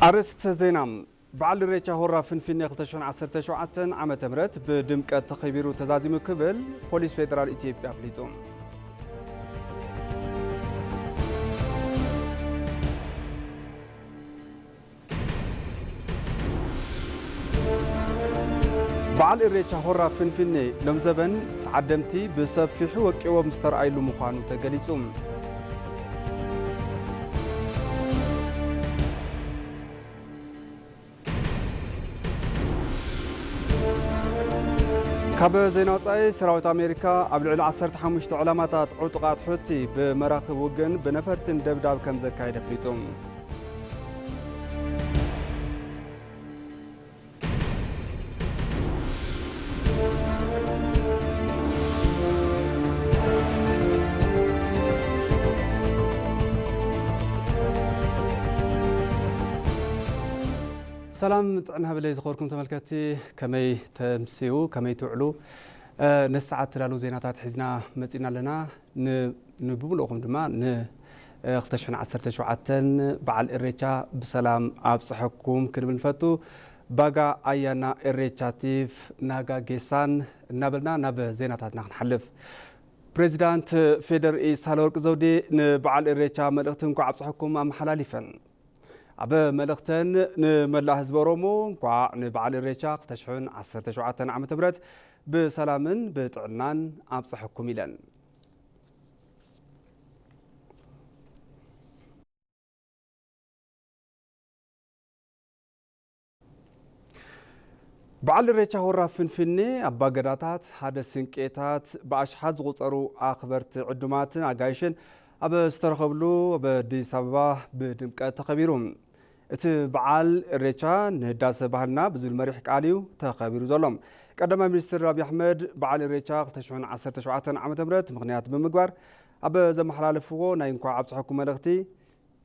أرست زينام بعل الريتشا هورا فنفني 2017 عام تمرت بدمكة تخيبيرو تزازيم كبل بوليس فيدرال إثيوبيا فليتوم بعل الريتشا هورا فنفني لمزبن تعدمتي بسفيح وكيو مستر أيلو مخانو تقليتوم كاب زينات سراوت أمريكا قبل 15 علامات عطقات حوتي بمراكب وجن بنفرتن دبداب كم زكايد فليتوم سلام طعنها بلي زخوركم تملكتي كمي تمسيو كمي تعلو نسعات تلالو زيناتات حزنا متينا لنا نبولوكم دما اختشفنا 17 بعل الريتشا بسلام ابصحكم كنبل نفتو باغا ايانا الريتشاتيف ناغا جيسان نابلنا ناب زيناتاتنا نحلف بريزيدنت فيدر اي سالورق زودي نبعل الريتشا ملختن كو ابصحكم ام حلاليفن أب ملختن نملا حزب رومو كوا نبعل الريتشا اختشفن 17 عام تبرت بسلامن بطعنان ابصحكم إلن بعل الريتشا هورا فنفني أبا قداتات هذا سنكيتات بأشحاز غطرو أخبرت عدمات أقايشن أب استرخبلو أب ديس أبا بدمكة تخبيرهم بعل الريتشا نداس بحالنا بزول مريح قاليو تخبيرو زلهم قدما مينستر أبي أحمد بعل الريتشا اختشفن 17 عام تمرت مغنيات بمقبار أب زمحلالفو ناينكو عبصحكم ملغتي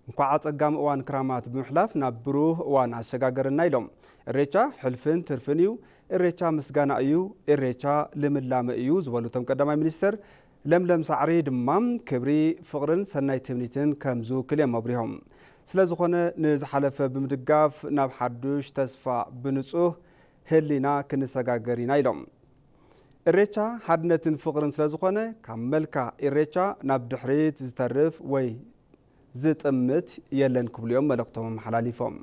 نكو عطقام اوان كرامات بمحلاف نابروه اوان عشقاقرنا يلوم الريتشا حلفن ترفنيو الريتشا مسقانا ايو الريتشا لملام ايو زوالو تم قدما مينستر لملم سعري دمام كبري فقرن سناي تمنيتن كمزو كليم مبريهم سلازخونه نزحلف بمدقاف ناب حدوش تسفا بنصوه هلينا كنسقاقرنا يلوم الريتشا حدنتن فقرن سلازخونه كملكا الريتشا ناب دحريت زترف وي زت أمت يلن كل يوم ملقتهم حلاليفهم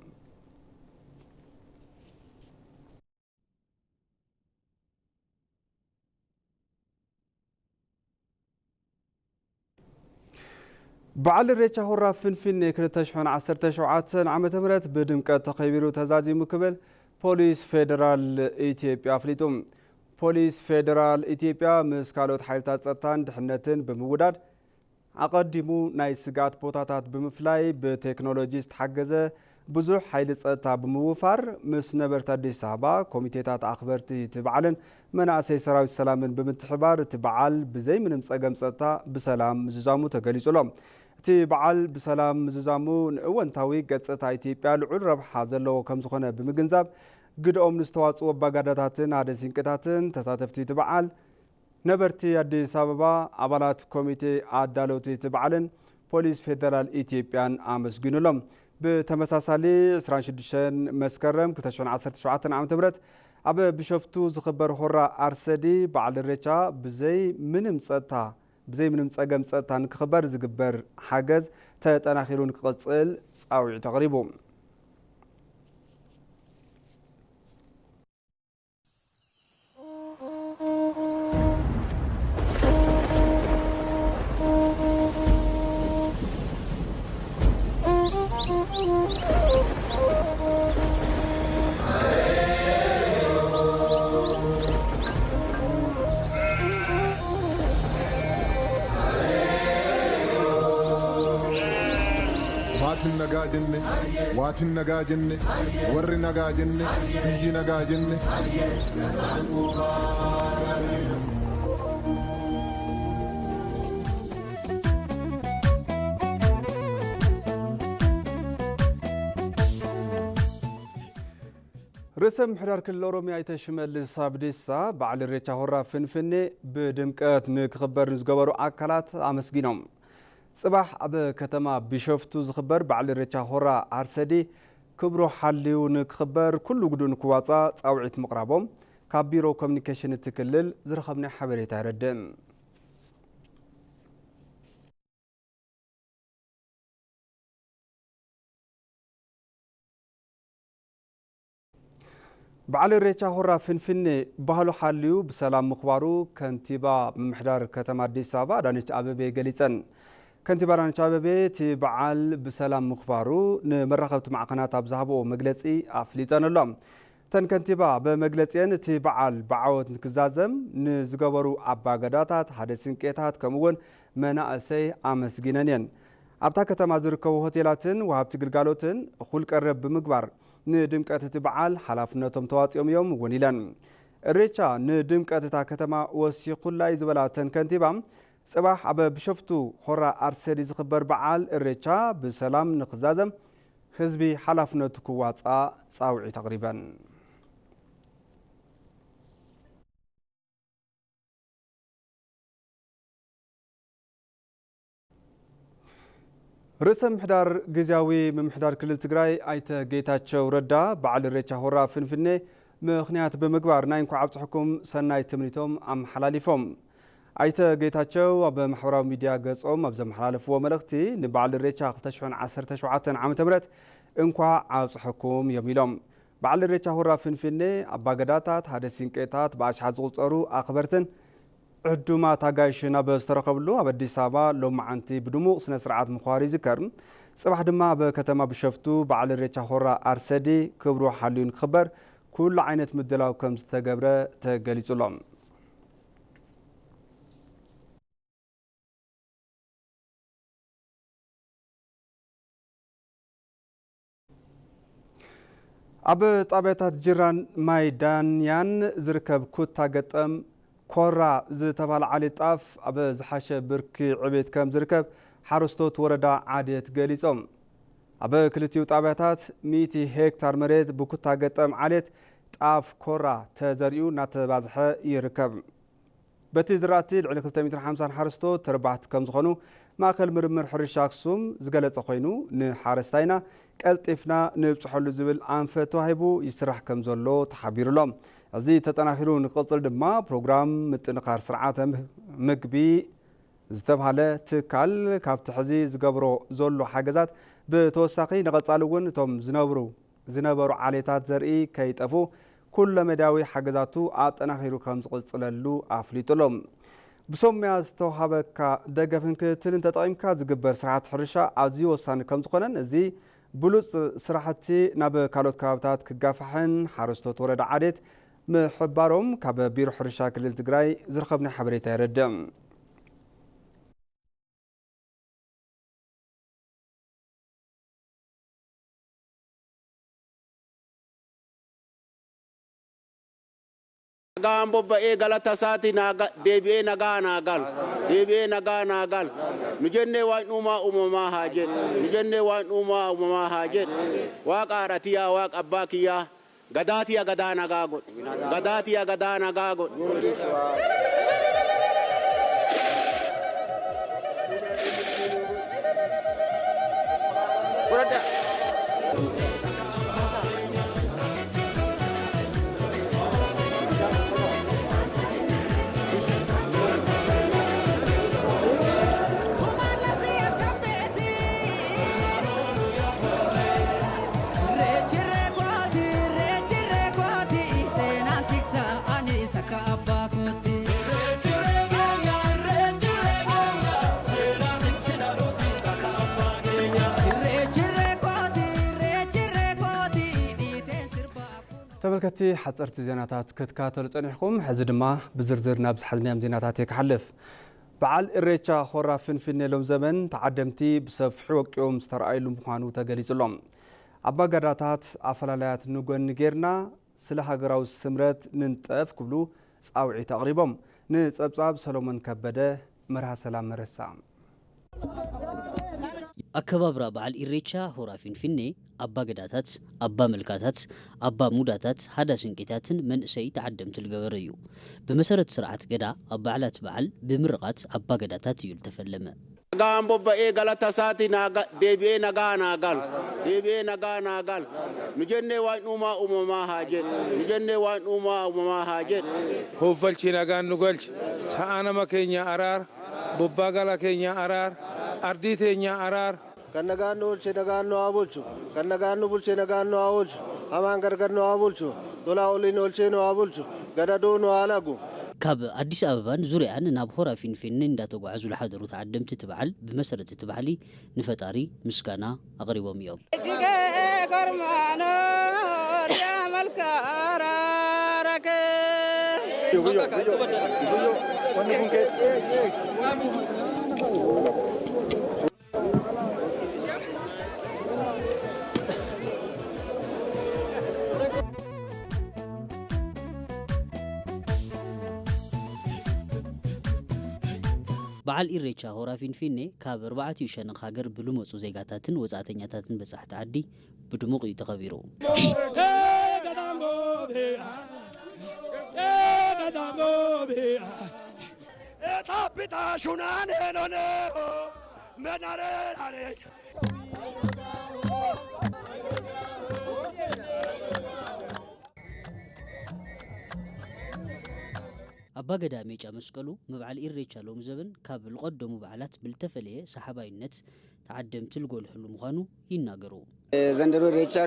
بعل الريتشا هورا فنفن كنتشفن 17 عام تمرت بدمكة تخيبيرو تزازي مكبل بوليس فيدرال إثيوبيا فليتوم بوليس فيدرال إثيوبيا مسكالوت حيلتات سرطان دحنتن بموداد أقدمو ناي سقات بوتاتات بمفلاي بتكنولوجيست حجزة بزوح حيل صتا بموفر مس نبرت أديس أبابا كوميتيتات أخبرتي تبعلن مناسي سراوي السلامن بمتحبار تبعل بزي من مصقم صتا بسلام مززامو تقليصلهم تبعل بسلام مززامو نوانتاوي قصتا إثيوبيا لعل ربحا زلو كم زخونه بمجنزاب قدقوم نستواصو باقاداتاتن هذا سينكتاتن تساتفتي تبعل نبرتي أديس أبابا أبالات كوميتي عدالوتي تبعلن بوليس فيدرال إثيوبيان آمسجنو لهم بتمساسالي 26 مسكرم كتشفن 17 عام تبرت أب بشفتو زخبر حرة أرسدي بعد الريتشا بزي منم صقم صتا نكخبر زقبر حاجز تتناخيرون كقصل صاوي تقريبهم واتن نجاجن ور نجاجن بيجي نجاجن رسم حرار كل أورومي يتشمل الصابديسا بعد الريتشا هورا فنفني بدمكات نكخبر نزقبرو أكلات أمسجينهم صباح أب كتما بشوفتو زخبر بعد الريتشا هورا عرسدي ክብሮ ሓልዩ ንክኽበር ኩሉ ግዱን ክዋፃእ ፃውዒት ምቕራቦም ካብ ቢሮ ኮሚኒኬሽን ትክልል ዝረኸብና ሓበሬታ ይረድእ በዓል ኢሬቻ ሆራ ፍንፍኔ ባህሉ ሓልዩ ብሰላም ምኽባሩ ከንቲባ ምምሕዳር ከተማ አዲስ አበባ አዳነች አቤቤ ገሊፀን ከንቲባ አዳነች አቤቤ እቲ በዓል ብሰላም ምኽባሩ ንመራኸብቲ ማዕከናት ኣብ ዝሃብኦ መግለፂ ኣፍሊጠን ኣሎም ተን ከንቲባ በመግለፂአን እቲ በዓል ብዓወት ንክዛዘም ንዝገበሩ ኣባገዳታት ሓደ ስንቄታት ከምኡውን መናእሰይ ኣመስጊነን እየን ኣብታ ከተማ ዝርከቡ ሆቴላትን ወሃብቲ ግልጋሎትን እኹል ቀረብ ብምግባር ንድምቀት እቲ በዓል ሓላፍነቶም ተዋፂኦም እዮም እውን ኢለን ኢሬቻ ንድምቀት እታ ከተማ ወሲኹላይ ዝበላ ተን ከንቲባ ጽባሕ ኣብ ቢሾፍቱ ሆራ አርሰዲ ዝኽበር በዓል ኢሬቻ ብሰላም ንክዛዘም ህዝቢ ሓላፍነቱ ክዋፃእ ፃውዒት ኣቕሪበን ርእሰ ምምሕዳር ጊዜያዊ ምምሕዳር ክልል ትግራይ ኣይተ ጌታቸው ረዳ በዓል ኢሬቻ ሆራ ፍንፍኔ ምኽንያት ብምግባር ናይ እንኳዕ ኣብፅሕኩም ሰናይ ትምኒቶም ኣመሓላሊፎም ኣይተ ጌታቸው ኣብ ማሕበራዊ ሚድያ ገጾም ኣብ ዘመሓላለፍዎ መልእኽቲ ንበዓል ኢሬቻ 2017 ዓ.ም እንኳዕ ኣብፅሕኩም እዮም ኢሎም በዓል ኢሬቻ ሆራ ፍንፍኔ ኣባገዳታት ሓደ ሲንቄታት ብኣሽሓት ዝቑፀሩ ኣኽበርትን ዕዱማት ኣጋይሽን ኣብ ዝተረኸብሉ ኣብ ኣዲስ ኣበባ ሎማዓንቲ ብድሙቕ ስነ ስርዓት ምኽባር ይዝከር ጽባሕ ድማ በከተማ ቢሾፍቱ በዓል ኢሬቻ ሆራ አርሰዲ ክብሩ ሓልዩ ንክኽበር ኩሉ ዓይነት ምድላው ከም ዝተገብረ ተገሊጹሎም ኣብ ጣብያታት ጅራን ማይ ዳንያን ዝርከብ ኩታ ገጠም ኮራ ዝተባለ ዓሌት ጣፍ ኣብ ዝሓሸ ብርኪ ዕቤት ከም ዝርከብ ሓረስቶት ወረዳ ዓዴት ገሊጾም ኣብ ክልቲኡ ጣብያታት 100 ሄክታር መሬት ብኩታ ገጠም ዓሌት ጣፍ ኮራ ተዘሪኡ እናተባዝሐ ይርከብ በቲ ዝራእቲ ልዕሊ 250 ሓረስቶት ተርባሕቲ ከም ዝኾኑ ማእከል ምርምር ሕርሻ ኣክሱም ዝገለጸ ኮይኑ ንሓረስታይና ቀልጢፍና ንብፅሐሉ ዝብል ኣንፈት ተዋሂቡ ይስራሕ ከም ዘሎ ተሓቢሩሎም እዚ ተጠናኺሩ ንቅፅል ድማ ፕሮግራም ምጥንኻር ስርዓተ ምግቢ ዝተባሃለ ትካል ካብቲ ሕዚ ዝገብሮ ዘሎ ሓገዛት ብተወሳኺ ንቐጻሊ እውን እቶም ዝነበሩ ዓሌታት ዘርኢ ከይጠፉ ኩለ መዳዊ ሓገዛቱ ኣጠናኺሩ ከም ዝቕፅለሉ ኣፍሊጡሎም ብሶምያ ዝተዋሃበካ ደገፍን ክትትልን ተጠቒምካ ዝግበር ስርዓት ሕርሻ ኣዝዩ ወሳኒ ከም ዝኾነን እዚ ብሉፅ ስራሕቲ ናብ ካልኦት ከባቢታት ክጋፋሕን ሓረስቶት ወረዳ ዓዴት ምሕባሮም ካብ ቢሮ ሕርሻ ክልል ትግራይ ዝረኸብና ሓበሬታ ይረድእ Gambo ba e galata sati na debi'e naga nagal nu jenne wa numa umama hajet nu jenne wa numa umama hajet wa qaratiya wa abbakiya gadatiya gadana gagot gadatiya gadana gagot ተመልከቲ ሓፀርቲ ዜናታት ክትካተሉ ጸኒሕኩም ሕዚ ድማ ብዝርዝር ናብ ዝሓዝናዮም ዜናታት ይክሓልፍ በዓል ኢሬቻ ሆራ ፍንፍኔ ሎም ዘመን ተዓደምቲ ብሰፊሑ ወቂኦም ዝተረኣየሉ ምዃኑ ተገሊጹሎም ኣባገዳታት ኣፈላላያት ንጎኒ ጌርና ስለ ሃገራዊ ስምረት ንንጠፍ ክብሉ ፃውዒት ኣቕሪቦም ንፀብጻብ ሰሎሞን ከበደ መርሃ ሰላም መረሳ አከባብራ በዓል ኢሬቻ ሆራ ፊንፊኔ አባ ገዳታት አባ መልካታት አባ ሙዳታት ሃዳ ስንቄታትን መንእሰይ ተዓደምቲ ዝገበረ እዩ ብመሰረት ስርዓት ገዳ ኣብ በዓላት በዓል ብምርቃት አባ ገዳታት እዩ ተፈለመ Nagaan bobba'ee galata isaati deebi'ee nagaa naagal. Deebi'ee nagaa naagal. Nu jennee waan uumaa uumamaa haa jedhu. Nu jennee waan uumaa uumamaa haa jedhu. Hoffalchi nagaan nu galchi. Sa'a nama keenya araar. Bobbaa gala keenya araar. Ardii teenya araar. Kan nagaan nu bulche nagaan nu haa bulchu. Kan nagaan nu bulche nagaan nu haa bulchu. Hamaan gargar nu haa bulchu. Tolaa oliin olchee nu haa bulchu. Gadadoo nu haa lagu. ካብ አዲስ አበባን ዙርያን ናብ ሆራ ፊንፊኔ እንዳተጓዓዙ ዝሓደሩ ተዓደምቲ ትበዓል ብመሰረት ትበዓሊ ንፈጣሪ ምስጋና አቅሪቦም እዮም በዓል ኢሬቻ ሆራ ፊንፊኔ ካብ 4 ሸነኽ ሃገር ብልመፁ ዜጋታትን ወጻእተኛታትን በጻሕቲ ዓዲ ብድሙቕ እዩ ተኸቢሩ أبا قدا ميجا مسقلو مبعال إيريتشا لوم زبن كابل قدمو بعلات بالتفليه سحباينت تعدم تلقول حلو مخانو يناقرو زندرو إيريتشا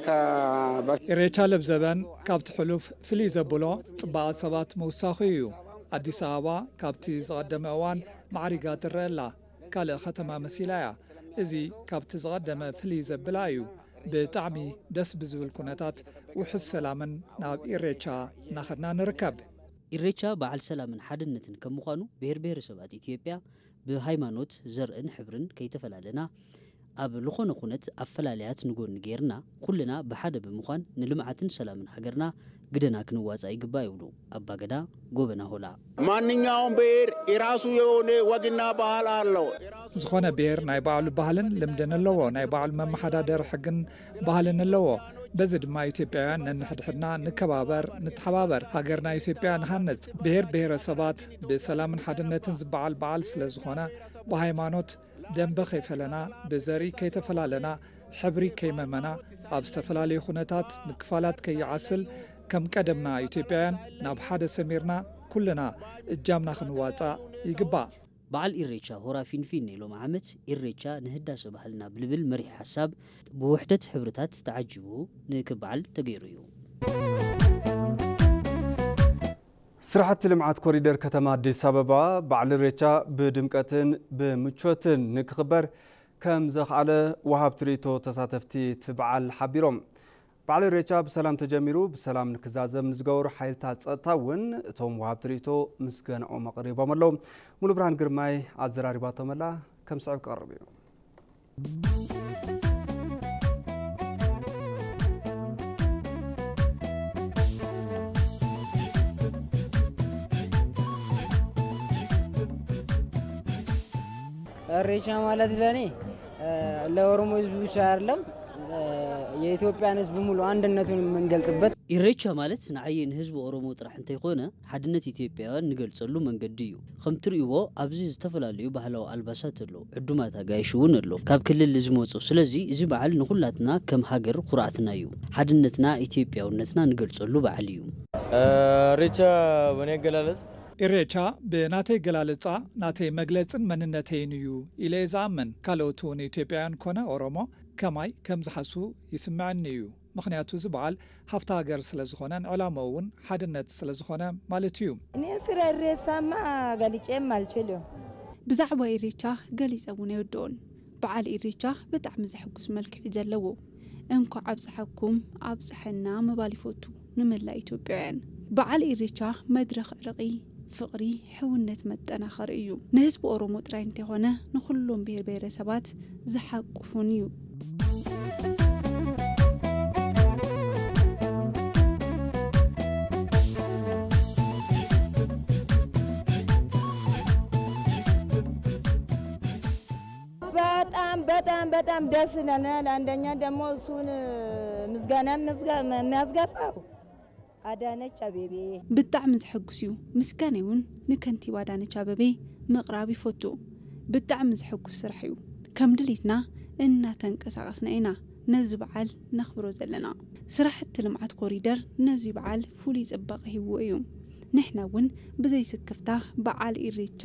إيريتشا لبزبن كابت حلوف فلي زبولو طباع سبات موساخيو أديس آبا كابتي زغدم اوان معرقات الرلا كالي ختمة مسيلايا إزي كابتي زغدم فلي زبلايو بتعمي دس بزول كونتات وحس سلامن ناب إيريتشا ناخدنا نركب ኢሬቻ በዓል ሰላምን ሓድነትን ከም ምዃኑ ብሔር ሰባት ኢትዮጵያ ብሃይማኖት ዘርእን ሕብርን ከይተፈላለና ኣብ ልኾነ ኩነት ኣፈላልያት ንጎኒ ጌርና ኩልና ብሓደ ብምዃን ንልምዓትን ሰላምን ሃገርና ግደና ክንዋፃ ይግባ ይብሉ ኣባ ገዳ ጎበና ሆላ ማንኛውም ብሔር የራሱ የሆነ ወግና ባህል አለው ዝኾነ ብሔር ናይ ባዕሉ ባህልን ልምድን ኣለዎ ናይ ባዕሉ መመሓዳደር ሕግን ባህልን ኣለዎ በዚ ድማ ኢትዮጵያውያን ነንሕድሕድና ንከባበር ንተሓባበር ሃገርና ኢትዮጵያ ንሃነጽ ብሔረሰባት ብሰላምን ሓድነትን ዝበዓል በዓል ስለ ዝኾነ ብሃይማኖት ደንበ ከይፈለና ብዘርኢ ከይተፈላለና ሕብሪ ከይመመና ኣብ ዝተፈላለዩ ኩነታት ምክፋላት ከይዓስል ከም ቀደምና ኢትዮጵያውያን ናብ ሓደ ሰሚርና ኩልና እጃምና ክንዋፃእ ይግባእ በዓል ኢሬቻ ሆራ ፊንፊኔ ሎም ዓመት ኢሬቻ ንህዳሴ ባህልና ብልብል መሪሕ ሓሳብ ብውሕደት ሕብርታት ተዓጅቡ ንክበዓል ተገይሩ እዩ ስራሕቲ ልምዓት ኮሪደር ከተማ አዲስ አበባ በዓል ኢሬቻ ብድምቀትን ብምቾትን ንክኽበር ከም ዘኽኣለ ወሃብቲ ርኢቶ ተሳተፍቲ ትበዓል ሓቢሮም በዓል ኢሬቻ ብሰላም ተጀሚሩ ብሰላም ንክዛዘም ዝገበሩ ሓይልታት ጸጥታ እውን እቶም ወሃብቲ ርኢቶ ምስጋንኦም ኣቕሪቦም ኣለዉ ሙሉ ብርሃን ግርማይ ኣዘራሪባቶም ኣላ ከም ስዕብ ክቐርብ እዩ ኢሬቻ ማለት ለኔ ለኦሮሞ ህዝብ ብቻ አይደለም የኢትዮጵያን ህዝብ ሙሉ አንድነቱን የምንገልጽበት ኢሬቻ ማለት ንዓይን ህዝብ ኦሮሞ ጥራሕ እንተይኮነ ሓድነት ኢትዮጵያውያን ንገልጸሉ መንገዲ እዩ ከም ትርእይዎ ኣብዚ ዝተፈላለዩ ባህላዊ ኣልባሳት ኣሎ ዕዱማት ኣጋይሽ እውን ኣሎ ካብ ክልል ዝመጹ ስለዚ እዚ በዓል ንኹላትና ከም ሃገር ኩራዕትና እዩ ሓድነትና ኢትዮጵያውነትና ንገልጸሉ በዓል እዩ ኢሬቻ በኔ ገላለጽ ኢሬቻ ብናተይ ገላለጻ ናተይ መግለጽን መንነተይን እዩ ኢለ ዝኣምን ካልኦቱን ኢትዮጵያውያን ኮነ ኦሮሞ ከማይ ከም ዝሓሱ ይስምዐኒ እዩ ምክንያቱ እዚ በዓል ሃፍቲ ሃገር ስለ ዝኾነን ዕላማው እውን ሓድነት ስለ ዝኾነ ማለት እዩ እኔ ስለ ኢሬቻማ ገልጬም አልችልም ብዛዕባ ኢሬቻ ገሊፀ እውን ኣይወድኦን በዓል ኢሬቻ ብጣዕሚ ዘሕጉስ መልክዕ ዘለዎ እንኳ ኣብፅሐኩም ኣብፅሐና ምባል ይፈቱ ንመላእ ኢትዮጵያውያን በዓል ኢሬቻ መድረኽ ዕርቂ ፍቅሪ ሕውነት መጠናኸሪ እዩ ንህዝቢ ኦሮሞ ጥራይ እንተይኮነ ንኩሎም ብሔረሰባት ዝሓቁፉን እዩ በጣም ደስ ይለናል አንደኛ ደግሞ እሱን ምስጋና የሚያስገባው አዳነች አቤቤ ብጣዕሚ ዝሕጉስ እዩ ምስጋና እውን ንከንቲባ አዳነች አቤቤ ምቕራብ ይፈቱ ብጣዕሚ ዝሕጉስ ስራሕ እዩ ከም ድሊትና እናተንቀሳቀስና ኢና ነዚ በዓል ነኽብሮ ዘለና ስራሕቲ ልምዓት ኮሪደር ነዚ በዓል ፍሉይ ጽባቐ ሂብዎ እዩ ንሕና እውን ብዘይ ስክፍታ በዓል ኢሬቻ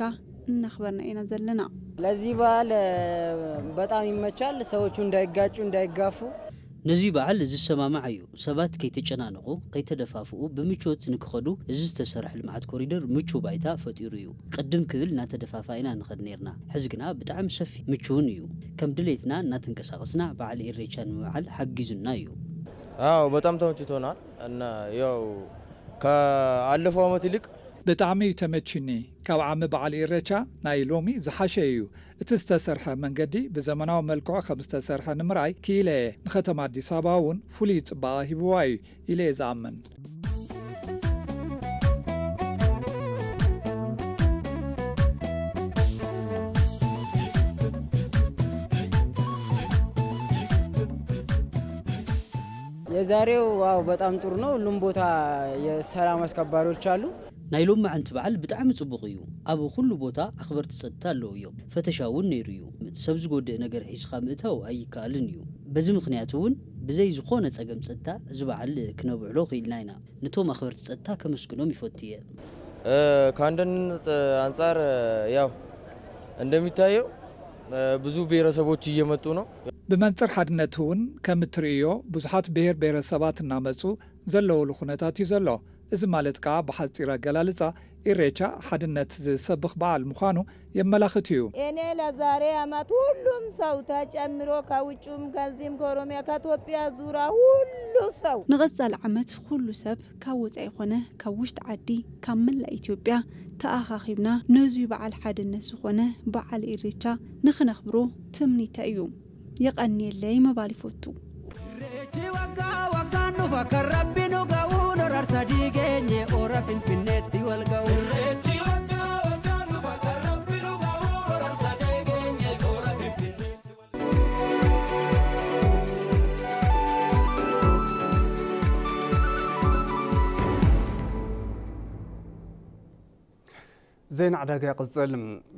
እናኽበርና ኢና ዘለና ለዚህ በዓል በጣም ይመቻል ሰዎቹ እንዳይጋጩ እንዳይጋፉ ነዚ በዓል ዝሰማማዕ እዩ ሰባት ከይተጨናነቁ ከይተደፋፍኡ ብምቾት ንክኸዱ እዚ ዝተሰርሐ ልምዓት ኮሪደር ምቹ ባይታ ፈጢሩ እዩ ቅድም ክብል እናተደፋፋይና ንኸድ ነርና ሕዚ ግና ብጣዕሚ ሰፊ ምቹውን እዩ ከም ድሌትና እናተንቀሳቀስና በዓል ኢሬቻ ንምብዓል ሓጊዙና እዩ አዎ በጣም ተመችቶናል እና ያው ከአለፈው ዓመት ይልቅ ብጣዕሚ ተመችኒ ካብ ዓመ በዓል ኢሬቻ ናይ ሎሚ ዝሓሸ እዩ እቲ ዝተሰርሐ መንገዲ ብዘመናዊ መልክዑ ከም ዝተሰርሐ ንምርኣይ ክኢለ ንከተማ አዲስ አበባ እውን ፍሉይ ጽባቐ ሂብዋ እዩ ኢለ ዝኣምን የዛሬው ዋው በጣም ጥሩ ነው ሁሉም ቦታ የሰላም አስከባሪዎች አሉ ናይ ሎሚ ዓንቲ በዓል ብጣዕሚ ጽቡቕ እዩ ኣብ ኩሉ ቦታ ኣኽበርቲ ጸጥታ ኣለዉ እዮም ፈተሻ እውን ነይሩ እዩ ሰብ ዝጎድእ ነገር ሒዝካ ምእታው ኣይከኣልን እዩ በዚ ምክንያት እውን ብዘይ ዝኾነ ጸገም ጸጥታ እዚ በዓል ክነብዕሎ ኽኢልና ኢና ነቶም ኣኽበርቲ ጸጥታ ከመስግኖም ይፈትየ ከአንድነት አንጻር ያው እንደሚታየው ብዙ ብሔረሰቦች እየመጡ ነው ብመንጽር ሓድነት እውን ከም እትርእዮ ብዙሓት ብሔር ብሔረሰባት እናመፁ ዘለውሉ ኩነታት እዩ ዘሎ እዚ ማለት ከዓ ብሓፂር አገላልጻ ኢሬቻ ሓድነት ዝሰብኽ በዓል ምዃኑ የመላኽት እዩ እኔ ለዛሬ ዓመት ሁሉም ሰው ተጨምሮ ከውጭም ከዚህም ከኦሮሚያ ከኢትዮጵያ ዙራ ሁሉ ሰው ንቐጻሊ ዓመት ኩሉ ሰብ ካብ ወፃኢ ይኾነ ካብ ውሽጢ ዓዲ ካብ መላእ ኢትዮጵያ ተኣኻኺብና ነዚ በዓል ሓድነት ዝኾነ በዓል ኢሬቻ ንኽነኽብሮ ትምኒተ እዩ የቐኒየለይ መባል ይፈቱ ኢሬቻ ወጋ ወጋ ንፈከ ረቢ ንገው ኖራርሳዲ ገኘ ኦረ ፍንፍኔት ወልገው ኢሬቻ ወጋ ወጋ ንፈከ ረቢ ንገው ኖራርሳዲ ገኘ ኦረ ፍንፍኔት زين عداقة قصل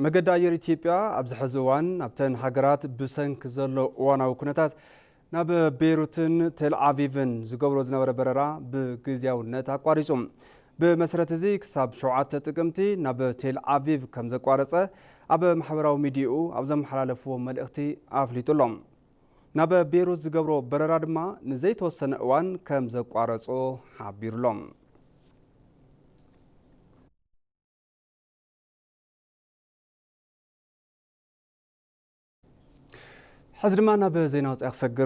مجد أير إثيوبيا أبز حزوان أبتن حجرات بسنك زلوا وانا وكنتات ناب بيروتن تل أبيبن زقبروز نور بررا بجزيا ونت أقاريزم بمسرة زيك سب شعات تقمتي ناب تل أبيب كم زقارصة أب محورة ميديو أبزم حلالفو ملأختي أفليتولم ناب بيروت زقبرو بررا دما نزيت وسن وان كم زقارصو حبيرلم حزرمانا بزينات أخسجر